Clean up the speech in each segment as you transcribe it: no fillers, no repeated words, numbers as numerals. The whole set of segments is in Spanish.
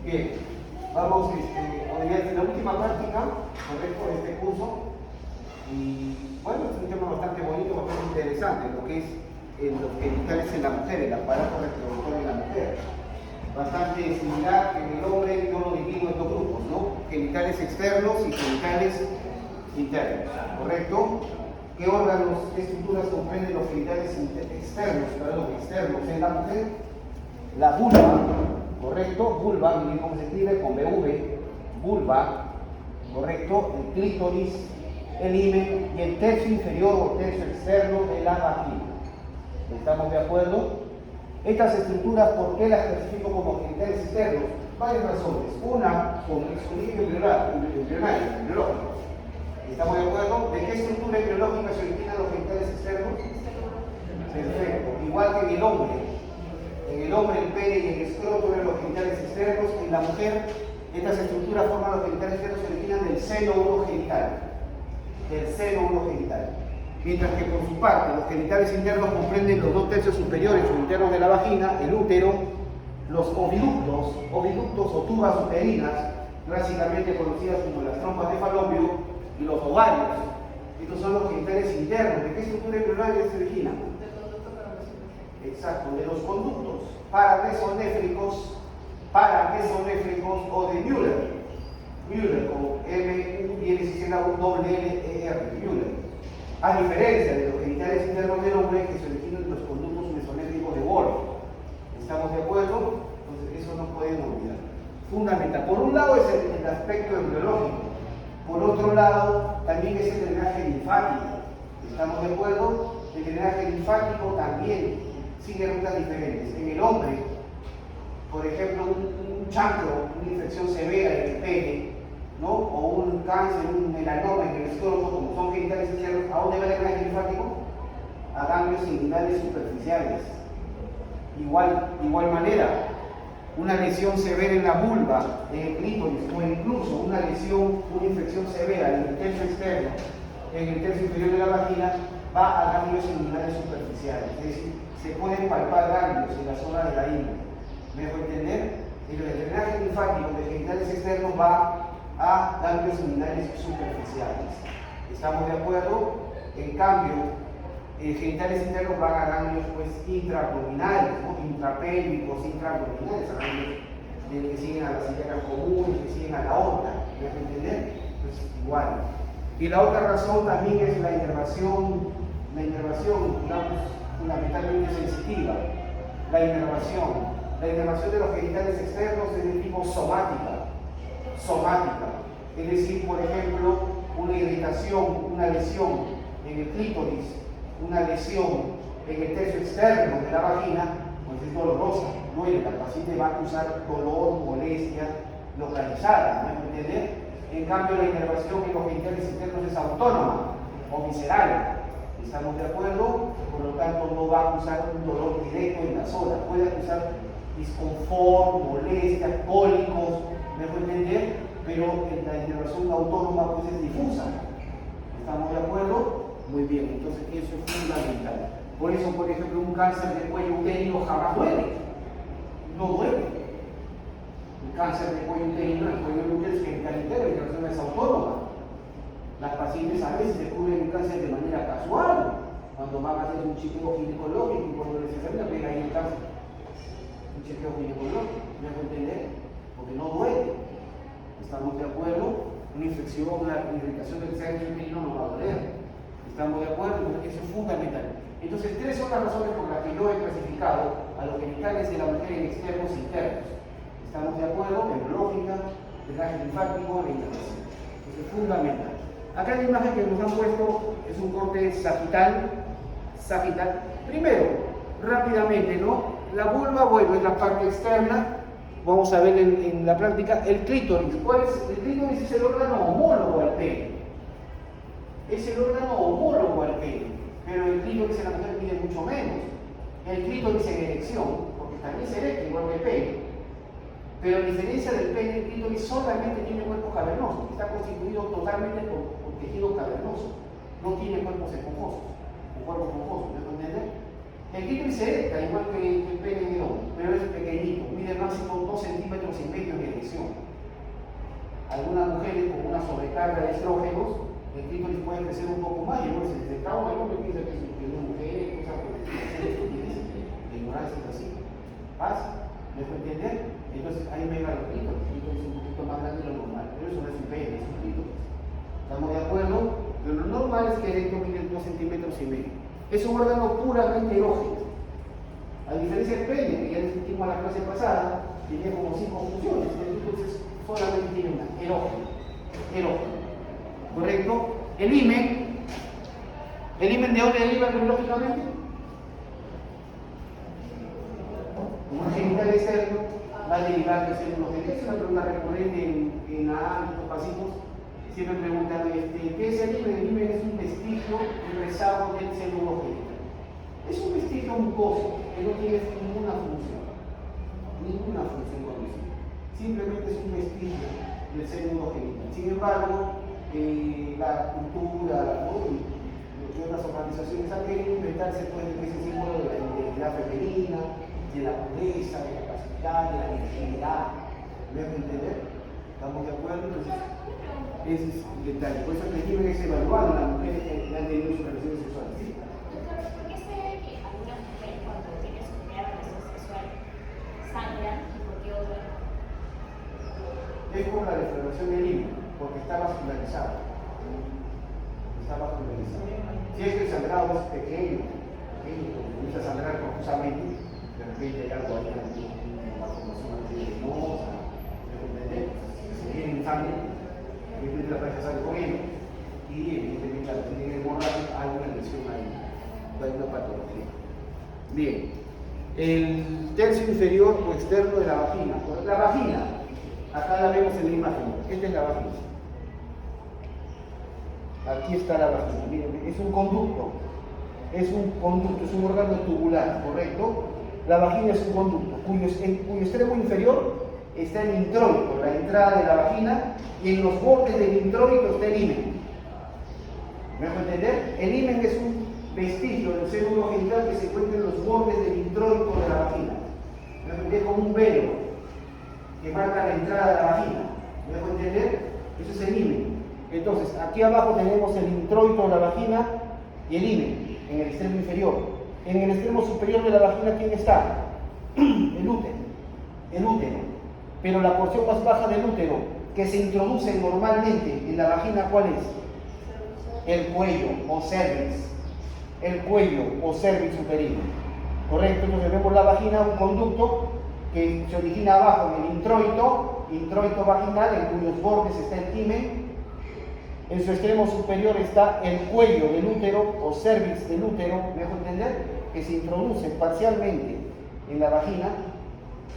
Bien, vamos hoy día en la última práctica, correcto, de este curso. Y bueno, es un tema bastante bonito, bastante interesante, lo que es los genitales en la mujer, el aparato reproductor en la mujer. Bastante similar que en el hombre, yo lo divido en dos grupos, ¿no? Genitales externos y genitales internos, ¿correcto? ¿Qué órganos, qué estructuras comprenden los genitales externos en la mujer? La vulva, ¿correcto? Vulva, miren cómo se escribe, con BV, vulva, ¿correcto? El clítoris, el himen y el tercio inferior o tercio externo de la vagina. ¿Estamos de acuerdo? Estas estructuras, ¿por qué las clasifico como genitales externos? Varias razones. Una, con exclusivo embrionario. ¿Estamos de acuerdo? ¿De qué estructura embriológica se originan los genitales externos? Perfecto. Igual que en el hombre. En el hombre el pene y el escroto eran los genitales externos. En la mujer, estas estructuras forman los genitales externos, se originan del seno urogenital. Del seno urogenital. Mientras que por su parte los genitales internos comprenden los dos tercios superiores o internos de la vagina, el útero, los oviductos o tubas uterinas, clásicamente conocidas como las trompas de Falopio, y los ovarios. Estos son los genitales internos. ¿De qué estructura embrionaria se originan? Exacto, de los conductos paramesonéfricos o de Müller. Müller, como M-U-L-L-E-R, Müller. A diferencia de los genitales internos del hombre que se originan de los conductos mesonéfricos de Wolf. ¿Estamos de acuerdo? Entonces, eso no pueden olvidar. Fundamental. Por un lado es el aspecto embriológico. Por otro lado, también es el drenaje linfático. ¿Estamos de acuerdo? El drenaje linfático también sigue rutas diferentes. En el hombre, por ejemplo, un chancro, una infección severa en el pene, ¿no? O un cáncer, un melanoma en el estómago, como son genitales externos, ¿a dónde va el drenaje linfático? A ganglios inguinales superficiales. Igual manera, una lesión severa en la vulva, en el clítoris, o incluso una infección severa en el tercio externo, en el tercio inferior de la vagina, va a ganglios inguinales superficiales. Es decir, se pueden palpar ganglios en la zona de la ingle. ¿Me dejo entender? El drenaje linfático de genitales externos va a ganglios inguinales superficiales. ¿Estamos de acuerdo? En cambio, genitales internos van a ganglios intraabdominales, ¿no? Intrapélvicos, intraabdominales, a ganglios que siguen a las ilíacas comunes, que siguen a la aorta. ¿Me dejo entender? Pues igual. Y la otra razón también es la inervación, digamos, fundamentalmente sensitiva. La inervación de los genitales externos es de tipo somática. Es decir, por ejemplo, una irritación, una lesión en el clítoris, una lesión en el tercio externo de la vagina, pues es dolorosa, duele, la paciente va a acusar dolor, molestia localizada, ¿me entiendes? En cambio, la inervación en los genitales internos es autónoma o visceral. ¿Estamos de acuerdo? Por lo tanto, no va a acusar un dolor directo en la zona, puede acusar disconfort, molestias, cólicos, ¿me puede entender? Pero la inervación autónoma pues es difusa. ¿Estamos de acuerdo? Muy bien, entonces eso es fundamental. Por eso, por ejemplo, un cáncer de cuello uterino jamás duele. No duele. El cáncer de cuello uterino, el cuello uterino es genital interno, la inervación es autónoma. Las pacientes a veces descubren un cáncer de manera casual, cuando van a hacer un chequeo ginecológico y cuando les examinan, ven ahí el cáncer. Un chequeo ginecológico, ¿me hago entender? Porque no duele. ¿Estamos de acuerdo? Una infección, una irritación del centro uterino no va a doler. ¿Estamos de acuerdo? Eso es fundamental. Entonces, tres son las razones por las que yo he clasificado a los genitales de la mujer en externos e internos. ¿Estamos de acuerdo? Embriológica, drenaje linfático, la inervación. Eso es fundamental. Acá la imagen que nos han puesto es un corte sagital. Primero, rápidamente, ¿no? La vulva, bueno, es la parte externa. Vamos a ver en la práctica el clítoris. ¿Cuál es? El clítoris es el órgano homólogo al pene. Es el órgano homólogo al pene. Pero el clítoris en la mujer mide mucho menos. El clítoris en erección, porque también se erecta igual que el pene. Pero a diferencia del pene, el clítoris solamente tiene cuerpo cavernoso. Está constituido totalmente por tejido cavernoso. No tiene cuerpos esponjosos. O cuerpos esponjosos, ¿me entiendes? El clítoris se erecta igual que el pene de hombre, pero es pequeñito, mide mide máximo 2,5 centímetros en erección. Algunas mujeres con una sobrecarga de estrógenos, el clítoris puede crecer un poco más, y luego se acaba el hombre piensa que es una mujer, cosa por la ignorancia es así. ¿Pasa? ¿Me dejo entender? Entonces ahí me va el clítoris es un poquito más grande de lo normal, pero eso no es un pene, es un clítoris. ¿Estamos de acuerdo? Pero lo normal es que el erecto mide 2,5 centímetros. Es un órgano puramente erógeno. A diferencia del pene, que ya discutimos la clase pasada, tiene como 5 funciones, entonces solamente tiene una, erógeno. ¿Correcto? El himen ¿de dónde deriva cronológicamente? Como un genital externo va a derivar del seno genital. Es una pregunta recurrente en ámbitos pasivos. Siempre preguntan, ¿qué es el himen? El himen es un vestigio, un rezago del seno genital. Es un vestigio mucoso que no tiene ninguna función conocida. Simplemente es un vestigio del seno genital. Sin embargo, la cultura, ¿no? y otras organizaciones han querido inventarse ese símbolo de la identidad femenina, de la pureza, de la capacidad, de la virginidad. ¿Me dejo entender? ¿Estamos de acuerdo? Entonces, ese es el detalle. Por eso el himen es evaluado en las mujeres que han tenido sus relaciones sexuales. ¿Sí? Doctor, ¿por qué se ve que algunas mujeres cuando tienen su primera relación sexual sangran y por qué otras no? Es por la deformación del himen, porque está vascularizado. Si es que el sangrado es pequeño, comienza a sangrar profusamente, de repente hay algo ahí, una malformación antivenosa, se viene en sangre, evidentemente la plancha sale corriendo, y evidentemente al tener hemorragia hay una lesión ahí, hay una patología. Bien, el tercio inferior o externo de la vagina. La vagina, acá la vemos en la imagen, esta es la vagina. Aquí está la vagina, miren, es un conducto, es un órgano tubular, ¿correcto? La vagina es un conducto, cuyo extremo inferior está el introito, la entrada de la vagina, y en los bordes del introito está el himen. ¿Me dejo entender? El himen es un vestigio del seno genital que se encuentra en los bordes del introito de la vagina. ¿Me dejo entender? Como un velo que marca la entrada de la vagina. ¿Me dejo entender? Eso es el himen. Entonces, aquí abajo tenemos el introito de la vagina y el himen, en el extremo inferior. En el extremo superior de la vagina, ¿quién está? El útero. Pero la porción más baja del útero, que se introduce normalmente en la vagina, ¿cuál es? El cuello o cervix. El cuello o cervix uterino. ¿Correcto? Entonces vemos la vagina, un conducto que se origina abajo en el introito vaginal, en cuyos bordes está el himen. En su extremo superior está el cuello del útero o cervix del útero, ¿me dejo entender? Que se introduce parcialmente en la vagina,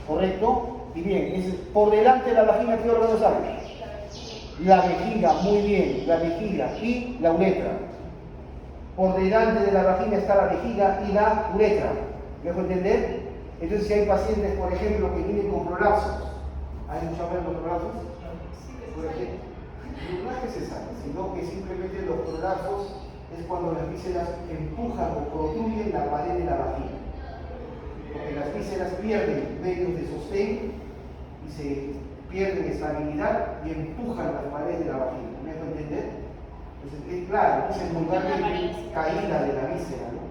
¿correcto? Y bien, es por delante de la vagina, ¿qué órganos hay? La vejiga, muy bien, la vejiga y la uretra. Por delante de la vagina está la vejiga y la uretra, ¿me dejo entender? Entonces, si hay pacientes, por ejemplo, que vienen con prolapsos, ¿hay mucho hablar de los prolapsos? Por ejemplo. No es que se sale, sino que simplemente los prolapsos es cuando las vísceras empujan o protruyen la pared de la vagina. Porque las vísceras pierden medios de sostén y se pierden estabilidad y empujan las paredes de la vagina. ¿Me dejo entender? Entonces, es claro, es en lugar de caída de la víscera, ¿no?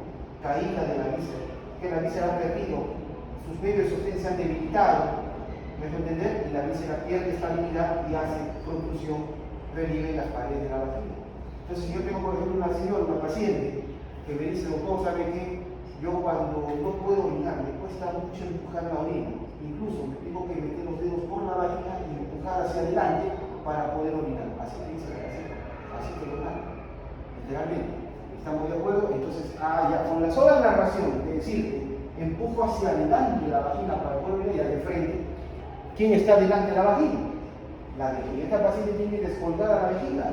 Caída de la víscera, que la víscera ha perdido, sus medios de sostén se han debilitado, ¿me dejo entender? Y la víscera pierde estabilidad y hace protrusión, relieve las paredes de la vagina. Entonces, si yo tengo, por ejemplo, una señora, una paciente, que me dice, doctor, ¿sabe qué? Yo cuando no puedo orinar, me cuesta mucho empujar la orina. Incluso me tengo que meter los dedos por la vagina y empujar hacia adelante para poder orinar. Así que dice la paciente, así que orinar. Literalmente. ¿Estamos de acuerdo? Entonces, ya con la sola narración de decir, empujo hacia adelante la vagina para poder orinar y de frente, ¿quién está delante de la vagina? La vejiga. Esta paciente tiene descolgada la vejiga.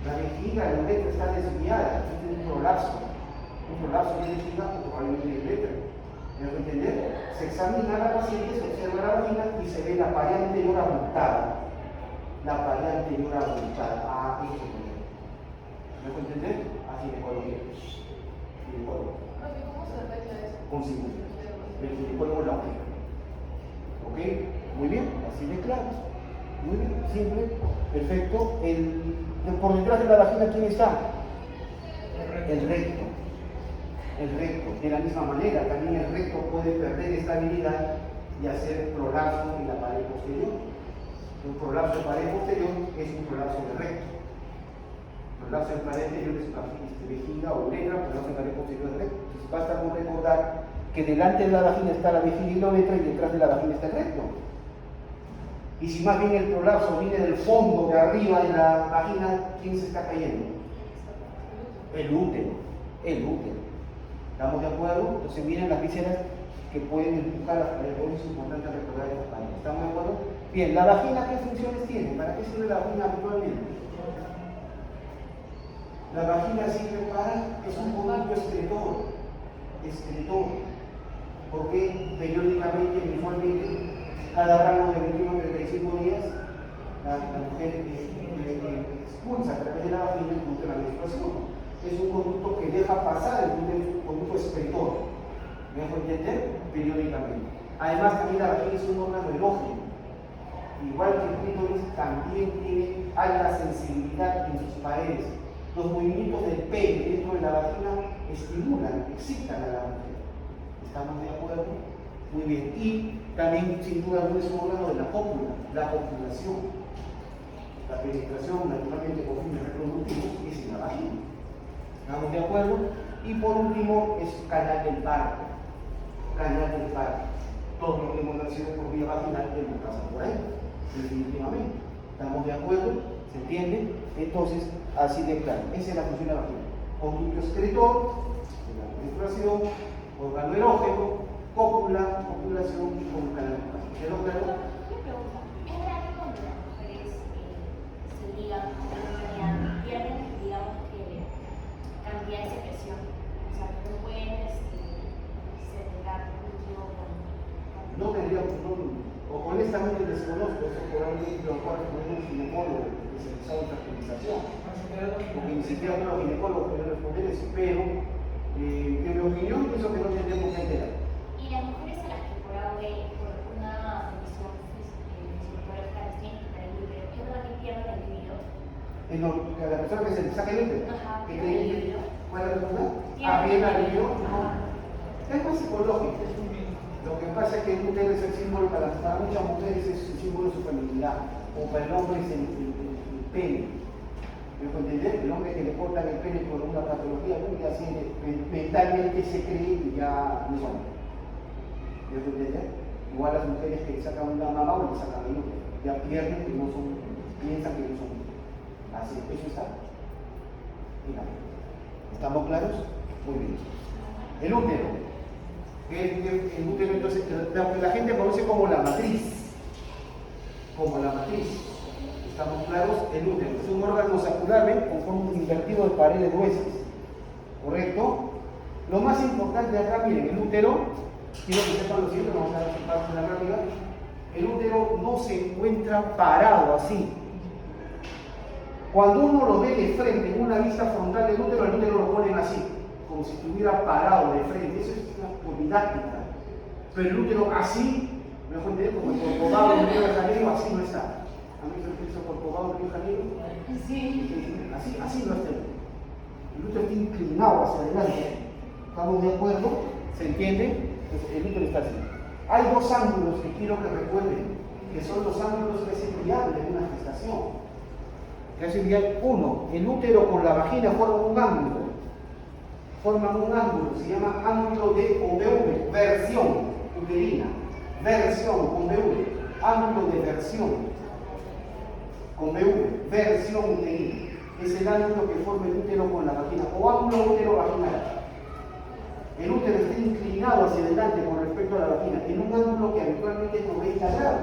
La vejiga, la uretra está desviada, tiene un prolapso de vejiga o probablemente de uretra. ¿Me dejo entender? Se examina a la paciente, se observa la vagina y se ve la pared anterior abultada. La pared anterior abultada. Eso es. ¿Me dejo entender? A ginecología. ¿Cómo se detecta eso? Con cirugía. El ginecólogo la opera. ¿Ok? Muy bien, así de claro. Muy bien, simple, perfecto. Por detrás de la vagina, ¿quién está? El recto. El recto. De la misma manera, también el recto puede perder estabilidad y hacer prolapso en la pared posterior. Un prolapso de pared posterior es un prolapso de recto. Prolapso de pared posterior es una vejiga o uretra, prolapso de pared posterior de recto. Entonces basta con recordar que delante de la vagina está la vejiga y la uretra y detrás de la vagina está el recto. Y si más bien el prolapso viene del fondo de arriba de la vagina, ¿quién se está cayendo? El útero. El útero. ¿Estamos de acuerdo? Entonces miren las vísceras que pueden empujar las paredes. Por eso es importante recordar estas paredes. ¿Estamos de acuerdo? Bien, ¿la vagina qué funciones tiene? ¿Para qué sirve la vagina habitualmente? La vagina sirve para, es un conducto excretor. Porque periódicamente, uniformemente, cada rango de 21 a 35 días, la mujer expulsa a través de la vagina el conducto de la menstruación. Es un conducto que deja pasar el conducto excretor. ¿Me dejo entender? Periódicamente. Además, también la vagina es un órgano erógeno. Igual que el clítoris, también tiene alta sensibilidad en sus paredes. Los movimientos del pene dentro de la vagina estimulan, excitan a la mujer. ¿Estamos de acuerdo? Muy bien. Y también, sin duda alguna, es un órgano de la cópula, la copulación. La penetración, naturalmente, con fines reproductivos, es en la vagina. ¿Estamos de acuerdo? Y por último, es canal del parto. Canal del parto. Todo lo que hemos nacido por vía vaginal debe pasar por ahí, definitivamente. ¿Estamos de acuerdo? ¿Se entiende? Entonces, así de claro. Esa es la función de la vagina. Conducto excretor, de la menstruación, órgano erógeno, cópula, copulación y con canal del parto. ¿Quedó claro? Una pregunta. ¿Es verdad que cuando las mujeres se ligan a la maternidad pierden, digamos, que cantidad de secreción? O sea, que no pueden secretar líquido con... No tendría, honestamente desconozco, eso probablemente lo cual con un ginecólogo especializado en fertilización, porque ni siquiera los ginecólogos pueden responder eso, pero en mi opinión pienso que no tendríamos que enterar. Y las mujeres a las que por una condición fisiológica tienen que tener el útero, ¿es verdad que pierden el líbido? A la persona que se le saca el útero, Ajá, que pierde el líbido. ¿cuál es la pregunta? Pierde ¿Pierde el líbido? Ajá. Es más psicológico. Lo que pasa es que el útero es el símbolo, para muchas mujeres es el símbolo de su feminidad, o para el hombre es el pene. ¿Me puedo entender? El hombre que le cortan el pene por una patología, ya mentalmente se cree y ya no es hombre. ¿Me puedo entender? Igual las mujeres que sacan una mamá o le sacan el útero, ya pierden que no son, piensan que no son. Así, eso está. Mira, ¿estamos claros? Muy bien. El útero. El útero, entonces, la gente conoce como la matriz. Como la matriz. ¿Estamos claros? El útero es un órgano sacular con forma invertido de paredes gruesas. ¿Correcto? Lo más importante acá, miren, el útero, quiero que sepan lo siguiente, vamos a dar un paso en la rápida. El útero no se encuentra parado así. Cuando uno lo ve de frente, en una vista frontal del útero, el útero lo ponen así, como si estuviera parado de frente. Eso es una didáctica. Pero el útero así, me dejó entender, como el Corcovado de Río de Janeiro, así no está. ¿Han visto el piso Corcovado de Río de Janeiro? Sí. Así no está. El útero está inclinado hacia adelante. ¿Estamos de acuerdo? ¿Se entiende? Entonces, el útero está así. Hay dos ángulos que quiero que recuerden, que son los ángulos que es viable en una gestación. Que es viable. Uno, el útero con la vagina forman un ángulo. Forman un ángulo, se llama ángulo de OV, versión uterina. Versión con BV, ángulo de versión con BV, versión uterina. Es el ángulo que forma el útero con la vagina, o ángulo útero-vaginal. El útero está inclinado hacia adelante con respecto a la vagina, en un ángulo que habitualmente es 90 grados,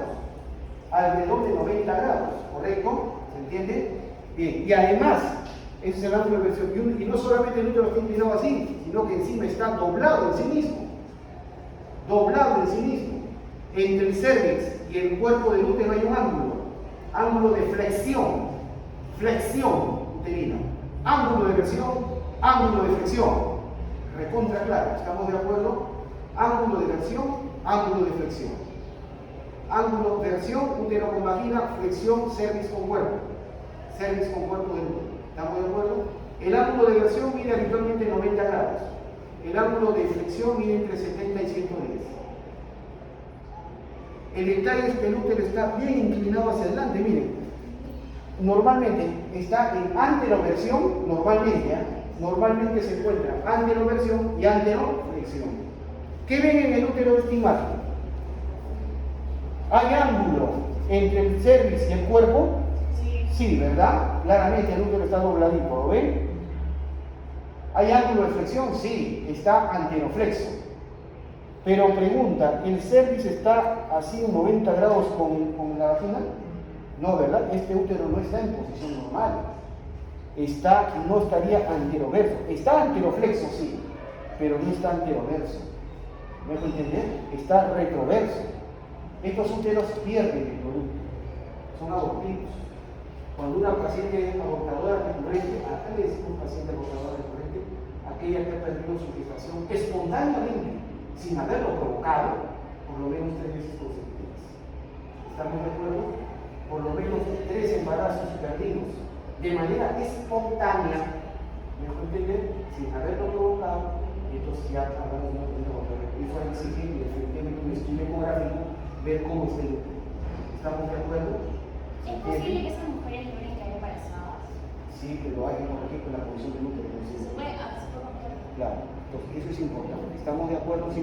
alrededor de 90 grados, ¿correcto? ¿Se entiende? Bien, y además, ese es el ángulo de versión, y no solamente el útero está inclinado así, sino que encima está doblado en sí mismo. Doblado en sí mismo. Entre el cérvix y el cuerpo del útero hay un ángulo de flexión uterina, ángulo de versión, ángulo de flexión. Recontra claro, ¿estamos de acuerdo? Ángulo de versión, ángulo de flexión. ángulo, versión, útero con vagina, flexión, cervix con cuerpo. Cervix con cuerpo del útero. ¿Estamos de acuerdo? El ángulo de versión mide habitualmente 90 grados. El ángulo de flexión mide entre 70 y 110. El detalle es que el útero está bien inclinado hacia adelante, miren. Normalmente está en anteroversión, normalmente se encuentra anteroversión y anteroflexión. ¿Qué ven en el útero de esta imagen? ¿Hay ángulo entre el cervix y el cuerpo? Sí, ¿verdad? Claramente el útero está dobladito, ¿lo ven? ¿Hay ángulo de flexión? Sí, está anteroflexo. Pero pregunta, ¿el cervix está así en 90 grados con la vagina? No, ¿verdad? Este útero no está en posición normal. No estaría anteroverso. Está anteroflexo, sí, pero no está anteroverso. ¿Me dejo entender? Está retroverso. Estos úteros pierden el producto. Son abortivos. Cuando una paciente abortadora recurrente, acá le decimos paciente abortadora recurrente, aquella que ha perdido su gestación espontáneamente, sin haberlo provocado, por lo menos 3 veces consecutivas. ¿Estamos de acuerdo? Por lo menos 3 embarazos perdidos de manera espontánea, ¿me dejo entender? Sin haberlo provocado, entonces ya hablamos de una abortadora. Eso exige definitivamente un estudio ecográfico, ver cómo está el útero. ¿Estamos de acuerdo? ¿Es posible que esas mujeres logren caer embarazadas? Sí, pero hay que corregir con la posición del útero. Claro, entonces eso es importante. ¿Estamos de acuerdo? ¿Sí?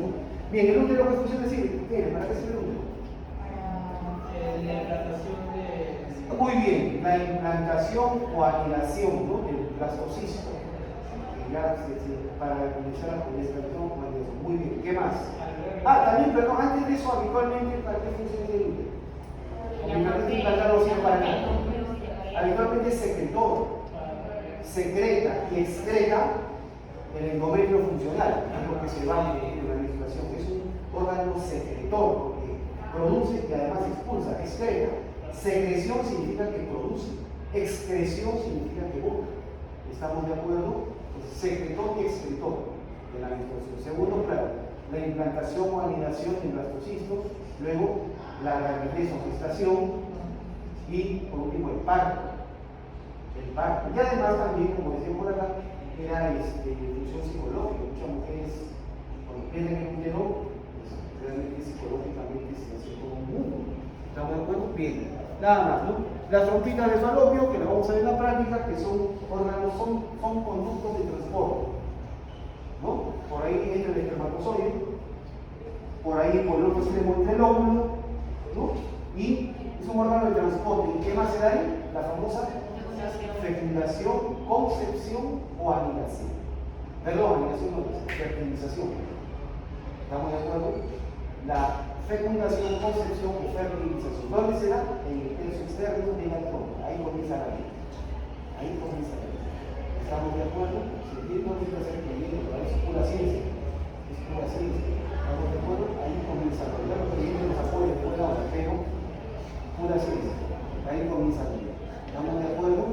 Bien, ¿el útero qué función tiene? ¿Para qué sirve el útero? La implantación de... Muy bien, la implantación o anidación, ¿no?, del blastocisto. Para realizar la implantación o anidación. Muy bien, ¿qué más? También, perdón, antes de eso, habitualmente, ¿para qué función tiene el útero? Habitualmente implantarlo siempre para nada. Habitualmente es secretor, secreta y excreta el endometrio funcional, es lo que se va en la legislación. Es un órgano secretor, porque produce y además expulsa, excreta. Secreción significa que produce, excreción significa que bota. ¿Estamos de acuerdo? Entonces, secretor y excretor de la menstruación. Segundo, claro, la implantación o anidación del blastocisto, luego la gravidez o gestación y por último el parto. Y además también, como decía por acá, era función psicológica. Muchas mujeres cuando pierden el útero, pues, realmente psicológicamente se hace todo un mundo. ¿Estamos de acuerdo? Bien, nada más, ¿no? Las trompitas de falopio, que las vamos a ver en la práctica, que son órganos, son conductos de transporte, ¿no? Por ahí entra el espermatozoide, por ahí por el otro extremo entra el óvulo, ¿no? Y es un órgano de transporte. ¿Y qué más se da ahí? La famosa fecundación, concepción o anidación. Perdón, anidación no, fertilización. ¿Estamos de acuerdo? La fecundación, concepción o fertilización. ¿Dónde se da? En el tercio externo de la trompa. Ahí comienza la vida. ¿Estamos de acuerdo? Si tiene no tiene que hacer proyecto, pero es pura ciencia. ¿Estamos de acuerdo? Ahí comienza la vida. Los proyectos nos apoyan después de la pero pura ciencia. Ahí comienza la vida. ¿Estamos de acuerdo?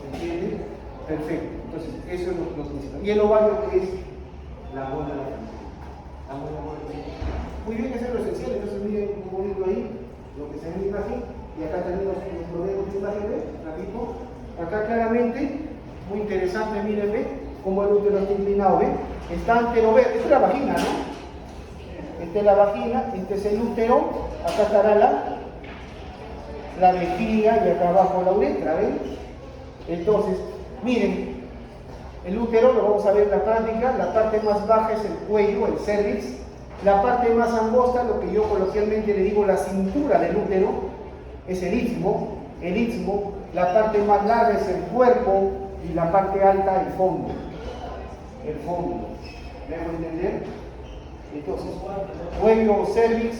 ¿Entiende? Perfecto. Entonces, eso es lo principal. Y el ovario, que es la bola de la familia. ¿Estamos de acuerdo? Muy bien, eso es lo esencial. Entonces, miren un bonito ahí, lo que se ve en la imagen. Y acá tenemos los modelos de imagen, ¿ves? Ratito. Acá claramente, muy interesante, miren, ¿ves? Cómo el útero está inclinado, ¿ves? Está anteroverso. Esta es la vagina, ¿no? Esta es la vagina, este es el útero. Acá estará la vejiga y acá abajo la uretra, ¿ven? Entonces, miren, el útero, lo vamos a ver en la práctica, la parte más baja es el cuello, el cervix, la parte más angosta, lo que yo coloquialmente le digo la cintura del útero, es el istmo, la parte más larga es el cuerpo y la parte alta el fondo. ¿Me hago entender? Entonces, cuello, cervix,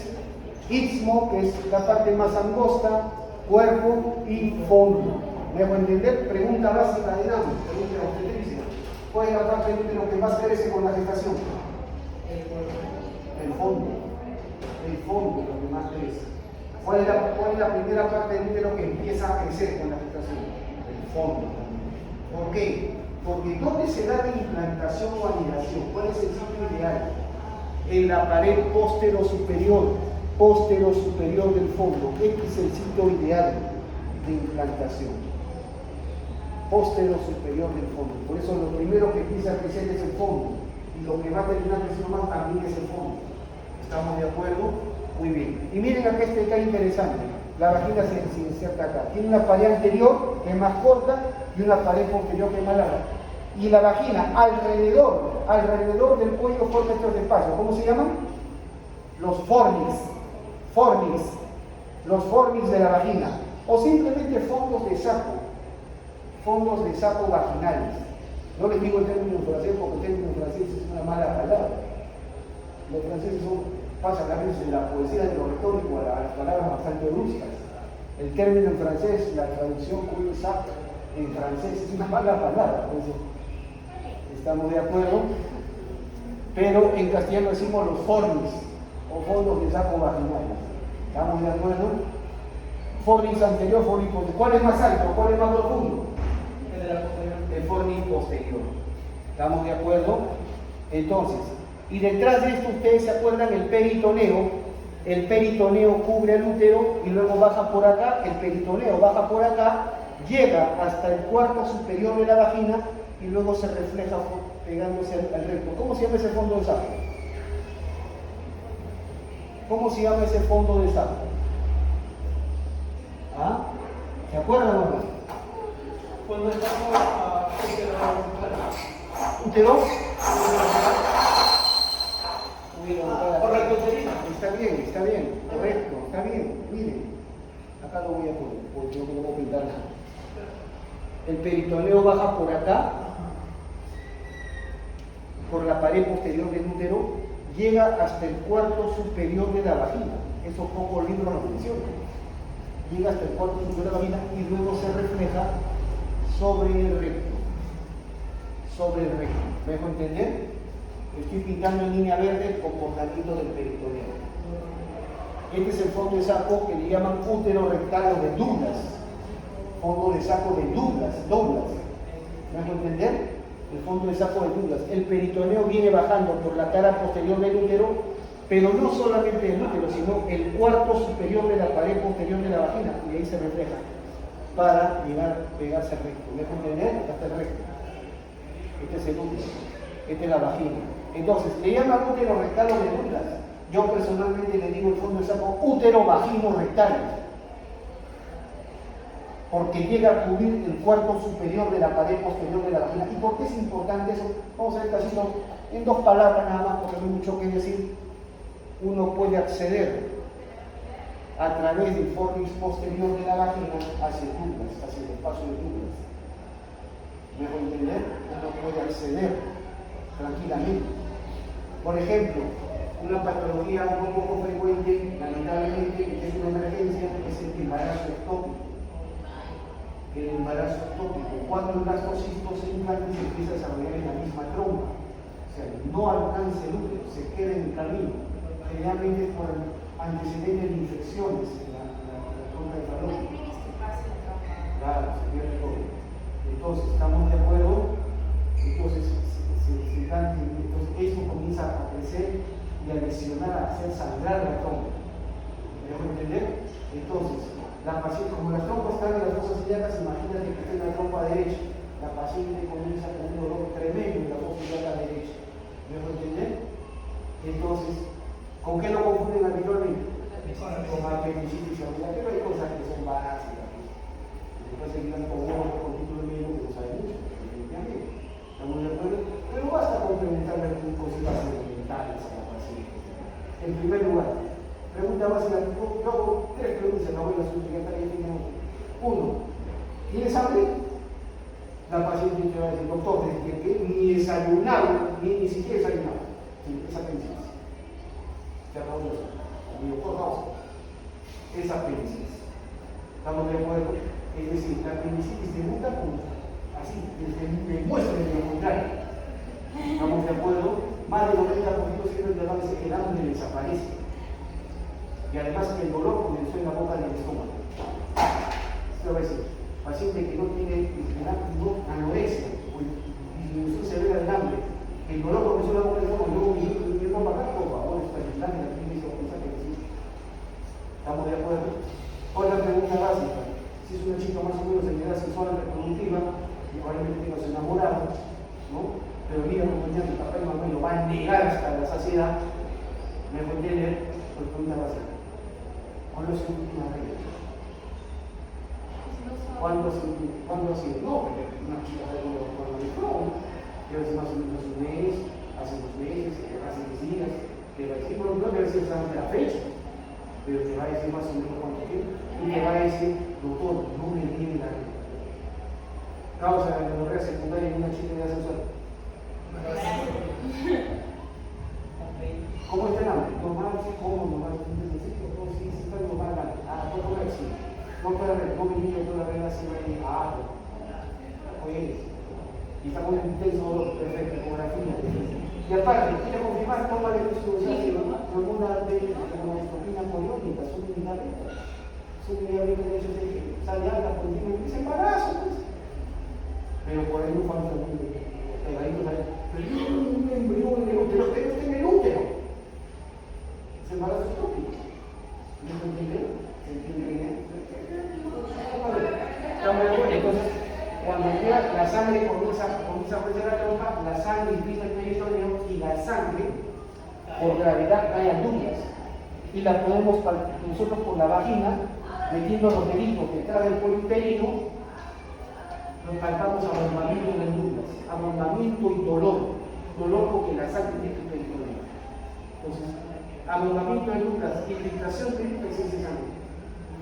istmo, que es la parte más angosta, cuerpo y fondo. ¿Me hago entender? Pregunta básica de Namu, pregunta obstetricia. ¿Cuál es la parte del útero que más crece con la gestación? El fondo, lo que más crece. ¿Cuál es la primera parte del útero que empieza a crecer con la gestación? El fondo. ¿Por qué? Porque ¿dónde se da la implantación o anidación? ¿Cuál es el sitio ideal? En la pared posterior superior. póstero superior del fondo. Este es el sitio ideal de implantación. Póstero superior del fondo. Por eso lo primero que empieza a crecer es el fondo. Y lo que va a terminar creciendo más también es el fondo. ¿Estamos de acuerdo? Muy bien. Y miren acá este acá interesante. La vagina se inserta acá. Tiene una pared anterior que es más corta y una pared posterior que es más larga. Y la vagina alrededor del cuello forma estos espacios. ¿Cómo se llaman? Los fornix. Los fornix de la vagina. O simplemente fondos de saco. Fondos de saco vaginales. No les digo el término en francés porque el término en francés es una mala palabra. Los franceses pasan a veces de la poesía de lo retórico a las palabras bastante bruscas. El término en francés, la traducción cul sac en francés es una mala palabra. Entonces, ¿estamos de acuerdo? Pero en castellano decimos los fornix o fondos de saco vaginales. ¿Estamos de acuerdo? Fornix anterior, fornix posterior. ¿Cuál es más alto? ¿Cuál es más profundo? El fornix posterior. ¿Estamos de acuerdo? Entonces, y detrás de esto, ustedes se acuerdan, el peritoneo cubre el útero y luego baja por acá, el peritoneo baja por acá, llega hasta el cuarto superior de la vagina y luego se refleja pegándose al recto. ¿Cómo se llama ese fondo de saco? ¿Cómo se llama ese fondo de saco? ¿Ah? ¿Se acuerdan o no? Cuando estamos a ¿Útero? Correcto, está bien, correcto, está bien. Miren, acá lo voy a poner, porque no lo voy a pintar nada. El peritoneo baja por acá, por la pared posterior del útero, llega hasta el cuarto superior de la vagina. Eso pocos libros lo mencionan. Llega hasta el cuarto superior de la vagina y luego se refleja sobre el recto. ¿Me dejo entender? Estoy pintando en línea verde el comportamiento del peritoneo. Este es el fondo de saco que le llaman útero rectal o de Douglas. Fondo de saco de Douglas. ¿Me dejo entender? El fondo de saco de Douglas. El peritoneo viene bajando por la cara posterior del útero, pero no solamente el útero, sino el cuarto superior de la pared posterior de la vagina, y ahí se refleja para llegar a pegarse al recto. ¿Me dejo entender? Hasta el recto. Este es el útero. Esta es la vagina. Entonces, le llaman útero rectal o de Douglas. Yo personalmente le digo el fondo de saco útero vagino rectal, porque llega a cubrir el cuarto superior de la pared posterior de la vagina. ¿Y por qué es importante eso? Vamos a ver casi en dos palabras nada más, porque no hay mucho que decir. Uno puede acceder a través del fornix posterior de la vagina hacia Douglas, hacia el espacio de Douglas. ¿Me dejo entender? Uno puede acceder tranquilamente. Por ejemplo, una patología un poco frecuente, lamentablemente, que es una emergencia, es el embarazo ectópico. El embarazo ectópico, cuando el blastocisto se implanta y se empieza a desarrollar en la misma trompa. O sea, no alcanza el útero, se queda en el camino. Generalmente por antecedentes de infecciones en la trompa de falopio. Claro, se pierde todo. Entonces, ¿estamos de acuerdo? Entonces, esto comienza a crecer y a lesionar, a hacer sangrar la trompa. ¿Me dejo entender? Entonces, la paciente, como las trompas están en las fosas ilíacas, imagínate que está en la trompa derecha. La paciente comienza con un dolor tremendo en la fosa ilíaca derecha. ¿Me dejo entender? Entonces, ¿con qué lo confunden habitualmente? Con apendicitis aguda, pero hay cosas que son básicas. Después se quedan con con título médico que no sabe mucho, definitivamente. ¿Estamos de acuerdo? Pero basta complementarle con cositas elementales a la paciente. En primer lugar, pregunta básica, yo hago tres preguntas, no voy a suplicar ya tenemos. Uno, ¿tienes hambre? La paciente te va a decir, doctor, desde que ni desayunado, ni siquiera desayunado. Sí, esa apendicitis. Se acabó eso. Amigo, por favor. Esa apendicitis. ¿Estamos de acuerdo? Es decir, la apendicitis debuta como así, desde muestra de lo contrario. ¿Estamos de acuerdo? Más del 90% siempre de las veces el hambre desaparece. Y además el dolor comenzó en la boca del estómago. Esto va a decir, paciente que no tiene anorexia o disminución severa del hambre, el dolor comenzó en la boca del estómago, luego minuto para acá, por favor, está aislando la clínica, cosa que decir, ¿Estamos de acuerdo? Otra pregunta básica. Si es una chica más o menos en edad sexual reproductiva, probablemente tenga su enamorado, ¿no? Pero mira, como ya el papá y mamá lo van a negar hasta la saciedad, me voy a entender, pues pregunta básica. ¿Cuándo es su última regla? ¿Cuándo ha sido? No, porque una chica sabe cuando dijo, que a veces más o menos un mes, hace 2 meses, hace 10 días, que va a decir, bueno, no debe decir exactamente la fecha, pero te va a decir más o menos cuánto tiempo, y te va a decir, doctor, no me viene la regla. Causa de menorrea secundaria en una chica de edad sexual. ¿Cómo está el hambre? Normal, sí, ¿cómo? Normal, sí, está normal. Ah, ¿puedo comer? Sí. No puede haber, no me niño toda la regla así, ah, oye, y está con un intenso dolor, perfecto, ecografía. Y aparte, quiere confirmar, tómale un alguna de colonoscopia poliónica, son unidades de hecho de sale alta por encima de ese embarazo, pues. Pero por ahí no falta un pegadito, ¿sabes? Pero yo un embrión en el útero, pero está en el útero. Ese embarazo es tópico. ¿No se entiende? ¿Se entiende bien? Entonces, cuando la sangre comienza a crecer la trompa, la sangre implica el peritoneum y la sangre, por gravedad, cae a duras. Y la podemos nosotros por la vagina, metiendo los deditos detrás del poliuterino, nos palpamos abombamiento de duras, abombamiento y dolor. Dolor porque la sangre tiene el peritoneum. Entonces, abombamiento de duras, infiltración de presencia de sangre.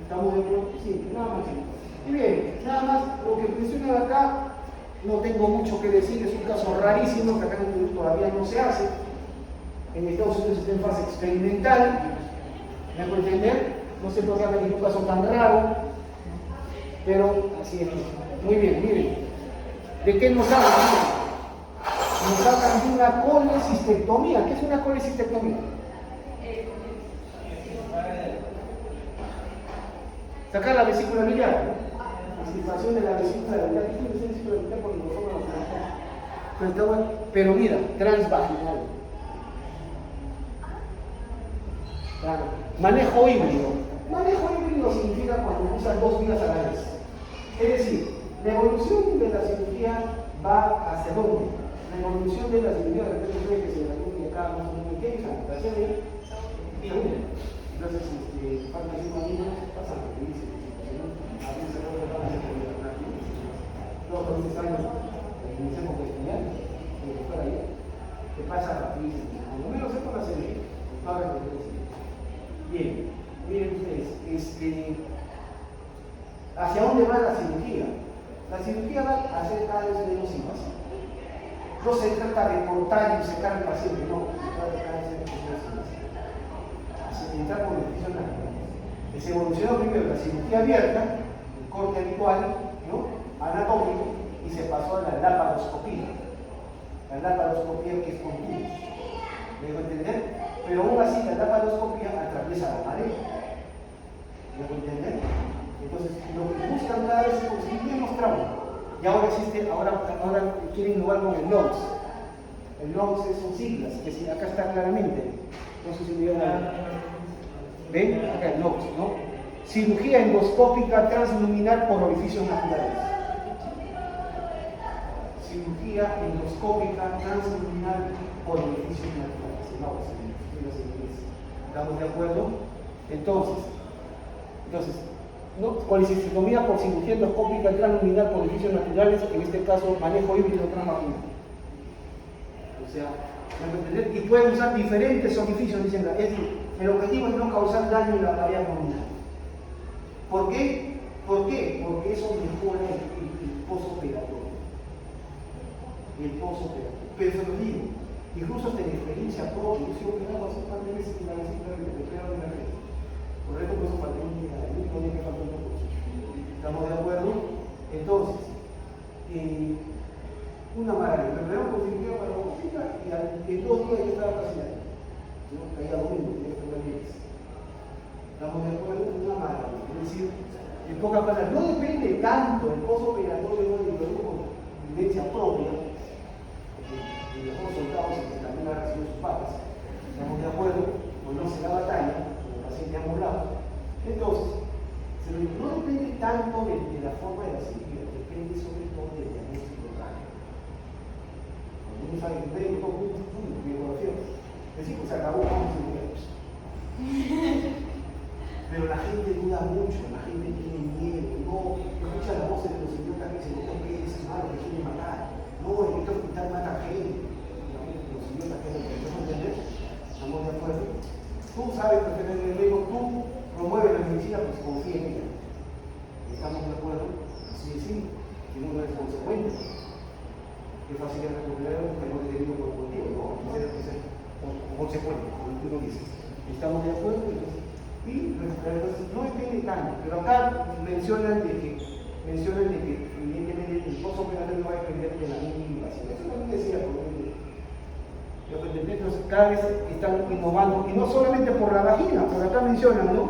¿Estamos de acuerdo? Sí, nada más. Y bien, nada más lo que menciona acá, no tengo mucho que decir, es un caso rarísimo que acá en el Perú todavía no se hace. En Estados Unidos está en fase experimental, ¿me hago entender? No sé por qué ha venido un caso tan raro, pero así es. Muy bien, miren. ¿De qué nos hablan? Nos hablan de una colecistectomía. ¿Qué es una colecistectomía? Sacar la vesícula biliar, extirpación de la vesícula biliar. ¿Qué es la vesícula biliar? Porque nosotros pero mira, transvaginal. Claro. Manejo híbrido. Manejo híbrido significa cuando usas 2 vías a la vez. Es decir, la evolución de la cirugía va hacia dónde. La evolución de la cirugía de repente cree que se la cirugía acá más o menos ¿qué es? Entonces, falta 5 años, pasa lo que dice. A veces se puede pasar los 2 años iniciamos con estudiantes, fuera ahí. ¿Qué pasa rapidísimo? Por lo menos esto lo hace bien. Bien, miren ustedes, ¿hacia dónde va la cirugía? La cirugía va a ser cada vez menos invasiva. No se trata de cortar y secar al paciente, no, se trata de cada vez menos invasiva. Entrar por beneficio natural. Se evolucionó primero la cirugía abierta, el corte habitual, ¿no? Anatómico, y se pasó a la laparoscopía. La laparoscopía que es con tubos. ¿Me dejo entender? Pero aún así la laparoscopía atraviesa la pared. ¿Me dejo entender? Entonces, lo que buscan cada vez es conseguir menos trauma. Y ahora existe, ahora quieren innovar con el LOGS. El LOGS son siglas, que si acá está claramente. No sé si me dio la... ¿Ven? Acá el LOGS, ¿no? Cirugía endoscópica transluminal por orificios naturales. Cirugía endoscópica transluminal por orificios naturales. ¿Estamos de acuerdo? Entonces, ¿no? Colecistectomía por cirugía endoscópica transluminal por orificios naturales, en este caso manejo híbrido transvaginal. O sea, y pueden usar diferentes orificios, dicen. Es decir, el objetivo es no causar daño en la pared abdominal. ¿Por qué? Porque eso mejora el postoperatorio. Pero se lo digo, incluso hasta en experiencia propia, yo sigo operado hace un par de veces en la vesícula de la red. Correcto, por eso falta un día, no tiene que faltar un poco. ¿Estamos de acuerdo? Entonces, una maravilla. Me veo con cirugía para la boquita y en 2 días ya estaba fascinado. ¿No? Caía domingo, tiene que tomar 10. ¿Estamos de acuerdo? Una maravilla. Es decir, en pocas palabras, no depende tanto el postoperatorio de con evidencia propia, porque los dos soldados que también han recibido sus patas. ¿Estamos de acuerdo? Pues no se da batalla, como el paciente ambulado. tanto de la forma de la cirugía, depende sobre todo del diagnóstico rápido. Cuando uno sabe que un médico, biografía, decimos, se acabó, vamos a pero la gente duda mucho, la gente tiene miedo, no escucha las voces de los idiotas que dicen, no, que es malo, que quiere matar, no, el que hospital mata gente, los idiotas que no entender, estamos de acuerdo. Tú sabes perfectamente el médico, tú promueves la medicina, pues confía en ella. ¿Estamos de acuerdo? Sí, que uno es consecuente. Qué fácil es recuperar un que no he tenido por contigo, no, consecuente, como tú lo dices. ¿Estamos de acuerdo? Y no depende tanto, pero acá mencionan de que evidentemente el pozo operatorio va a depender de la misma invasión. Eso también decía, entonces cada vez están innovando, y no solamente por la vagina, por acá mencionan, ¿no?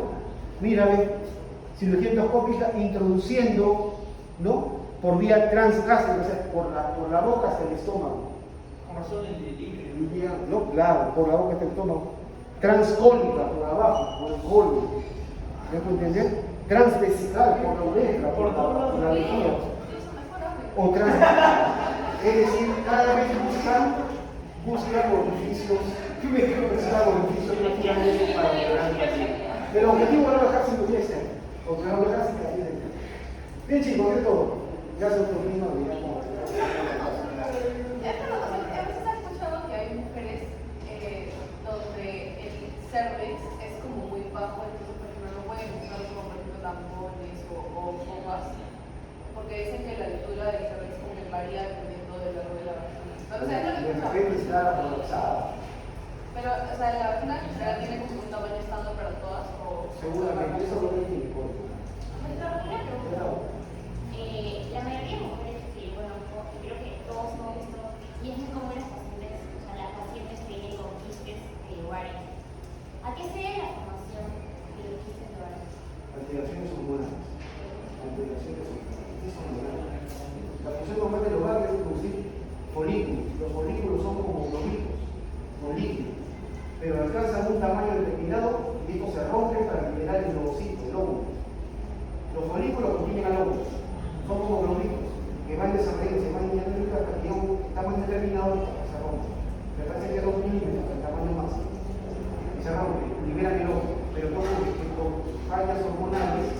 Mira, cirugía endoscópica introduciendo, ¿no? Por vía transgástrica, o sea, por la boca hasta el estómago. Con razones de libre. No, claro, por la boca hasta el estómago. Transcólica por abajo, por el colon. ¿Me puedo entender? Transvesical por la uretra, por la vejiga. O es decir, cada vez buscan orificios. Yo me quiero pensar orificios naturalmente para lograr el paciente. Pero el objetivo no dejar cirugía externa, porque no dejar cirugía externa. Bien chicos, de todo. Ya se terminó, ya como. Cervix es como muy bajo, entonces por ejemplo no pueden usar como por ejemplo tampones o bombas, porque dicen que la altura del cervix como que varía dependiendo del largo de la vagina. Pero, o sea, no lo pero, o sea, la vagina en general tiene como un tamaño estándar para todas o seguramente, eso no es importante. La mayoría de mujeres, bueno, creo que todos hemos visto, y es muy común en las pacientes, o sea, las pacientes que vienen con quistes de ovario. ¿A qué se debe la formación de los quistes de ovario? Alteraciones hormonales. La función normal del ovario es producir folículos. Los folículos son como globitos, folículos. Pero alcanzan un tamaño determinado y estos se rompen para liberar el ovocito, el óvulo. Los folículos contienen al óvulo. Son como globitos que van desarrollando, se van llenando hasta que llega un tamaño determinado y se rompen. Me parece que 2 milímetros, el tamaño máximo. Se rompe, liberan el óvulo, pero por fallas hormonales,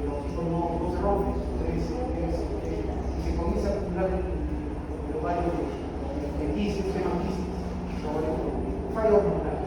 el ovocito no se rompe, entonces y se comienza a acumular el ovario de quistes, se llaman quistes, falla hormonal.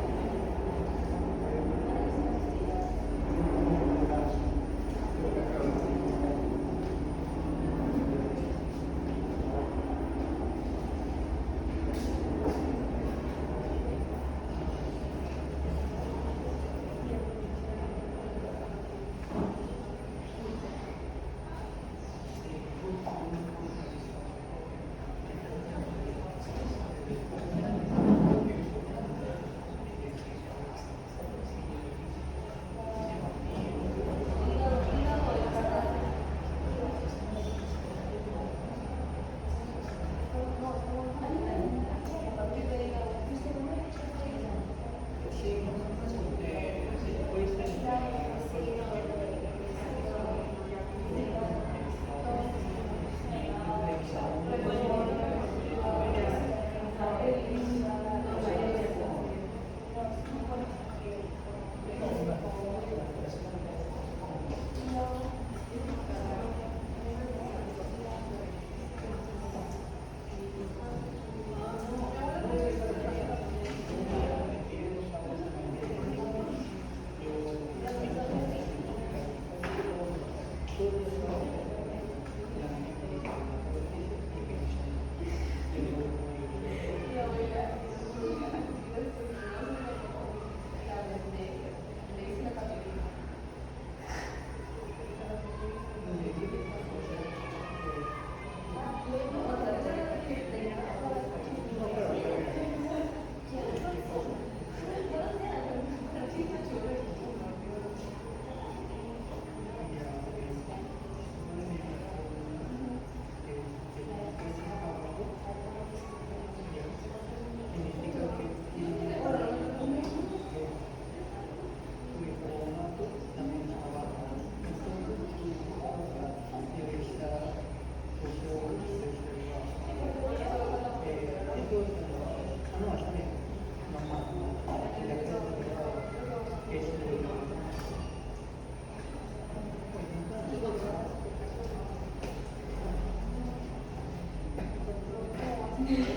Muy bien,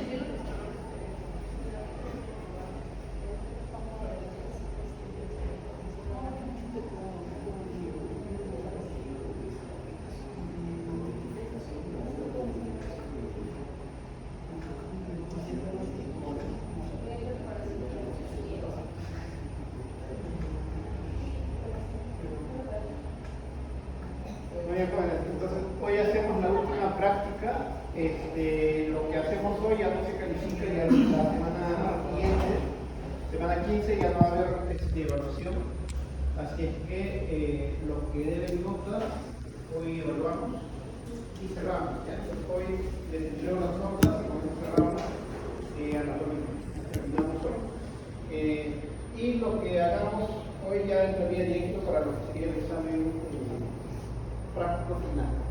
jóvenes. Entonces, hoy hacemos la última práctica. Lo que hacemos hoy ya no se califica, ya la semana siguiente, semana 15, ya no va a haber evaluación. Así es que lo que deben notas, hoy evaluamos y cerramos. ¿Ya? Entonces, hoy les entrego las notas y cuando cerramos, terminamos hoy. Y lo que hagamos hoy ya entraría directo para lo que sería el examen práctico final.